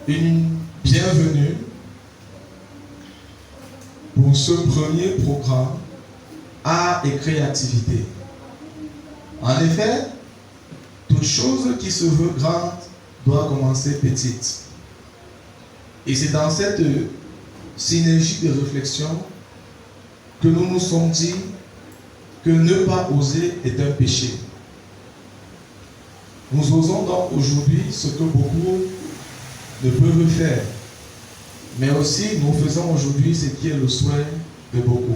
une bienvenue pour ce premier programme Art et créativité. En effet, toute chose qui se veut grande doit commencer petite. Et c'est dans cette synergie de réflexion que nous nous sommes dit que ne pas oser est un péché. Nous osons donc aujourd'hui ce que beaucoup ne peuvent faire, mais aussi nous faisons aujourd'hui ce qui est le souhait de beaucoup.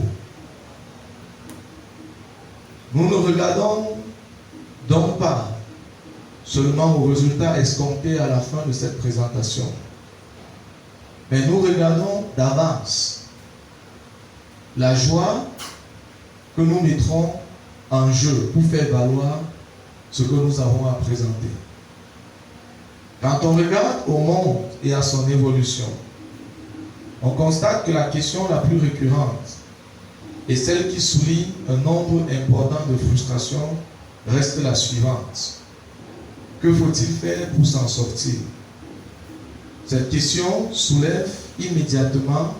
Nous ne regardons donc pas seulement au résultat escompté à la fin de cette présentation, mais nous regardons d'avance la joie que nous mettrons en jeu pour faire valoir ce que nous avons à présenter. Quand on regarde au monde et à son évolution, on constate que la question la plus récurrente et celle qui souligne un nombre important de frustrations reste la suivante. Que faut-il faire pour s'en sortir? Cette question soulève immédiatement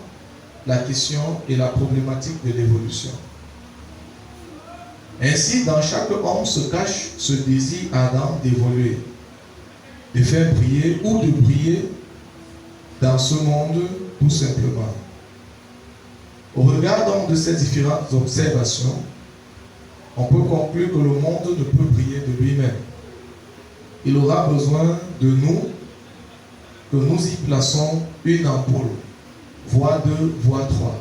la question et la problématique de l'évolution. Ainsi, dans chaque homme se cache ce désir ardent d'évoluer, de faire briller ou de briller dans ce monde tout simplement. Au regard donc de ces différentes observations, on peut conclure que le monde ne peut briller de lui-même. Il aura besoin de nous, que nous y plaçons une ampoule, voire deux, voire trois.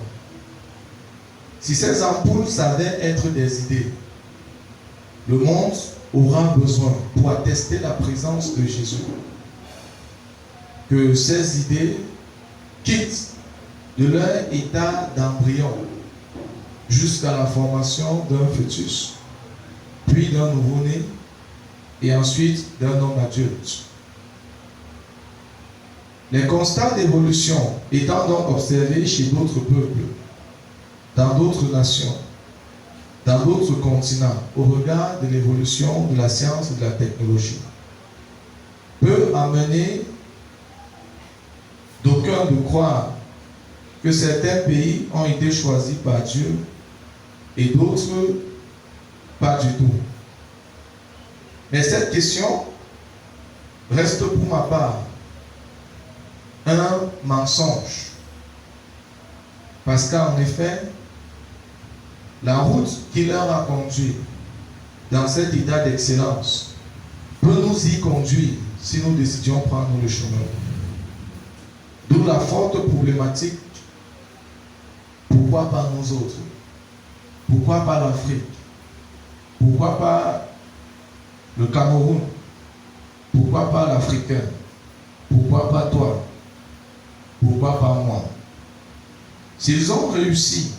Si ces ampoules savaient être des idées, le monde aura besoin, pour attester la présence de Jésus, que ces idées quittent de leur état d'embryon jusqu'à la formation d'un fœtus, puis d'un nouveau-né, et ensuite d'un homme adulte. Les constats d'évolution étant donc observés chez d'autres peuples, dans d'autres nations, dans d'autres continents, au regard de l'évolution de la science et de la technologie, peut amener d'aucuns de croire que certains pays ont été choisis par Dieu et d'autres pas du tout. Mais cette question reste pour ma part un mensonge. Parce qu'en effet, la route qui leur a conduit dans cet état d'excellence peut nous y conduire si nous décidions prendre le chemin. D'où la forte problématique. Pourquoi pas nous autres? Pourquoi pas l'Afrique? Pourquoi pas le Cameroun? Pourquoi pas l'Africain? Pourquoi pas toi? Pourquoi pas moi? S'ils ont réussi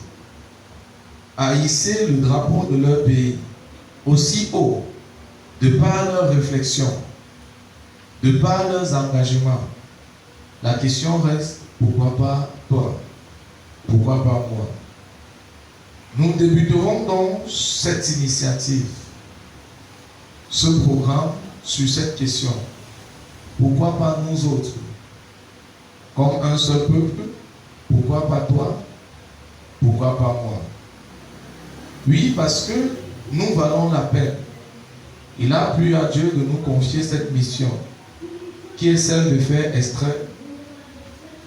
à hisser le drapeau de leur pays aussi haut, de par leurs réflexions, de par leurs engagements, la question reste, pourquoi pas toi? Pourquoi pas moi? Nous débuterons donc cette initiative, ce programme sur cette question. Pourquoi pas nous autres? Comme un seul peuple, pourquoi pas toi? Pourquoi pas moi? Oui, parce que nous valons la peine. Il a plu à Dieu de nous confier cette mission, qui est celle de faire extraire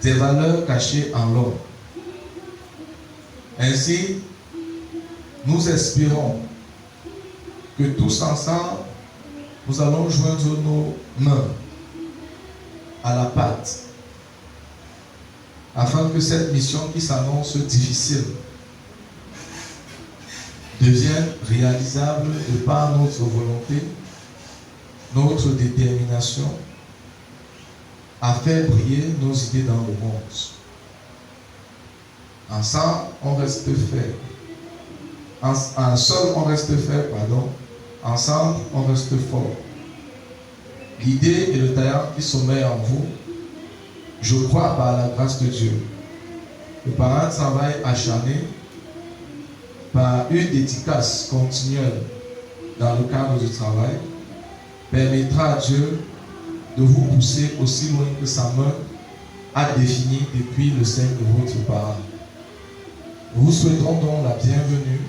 des valeurs cachées en l'homme. Ainsi, nous espérons que tous ensemble, nous allons joindre nos mains à la pâte, afin que cette mission qui s'annonce difficile devienne réalisable de par notre volonté, notre détermination à faire briller nos idées dans le monde. Ensemble, on reste faible. Seul, on reste faible, pardon. Ensemble, on reste fort. L'idée et le talent qui sommeillent en vous, je crois par la grâce de Dieu, que par un travail acharné, par une dédicace continuelle dans le cadre du travail, permettra à Dieu de vous pousser aussi loin que sa main a défini depuis le sein de votre parent. Nous vous souhaitons donc la bienvenue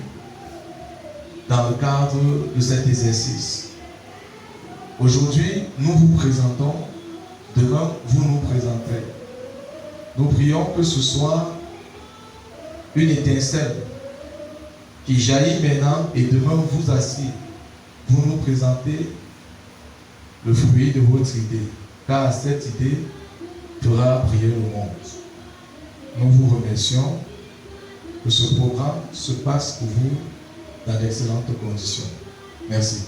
dans le cadre de cet exercice. Aujourd'hui, nous vous présentons, demain, vous nous présenterez. Nous prions que ce soit une étincelle qui jaillit maintenant et demain vous assire. Vous nous présentez le fruit de votre idée, car cette idée fera briller le monde. Nous vous remercions que ce programme se passe pour vous dans d'excellentes conditions. Merci.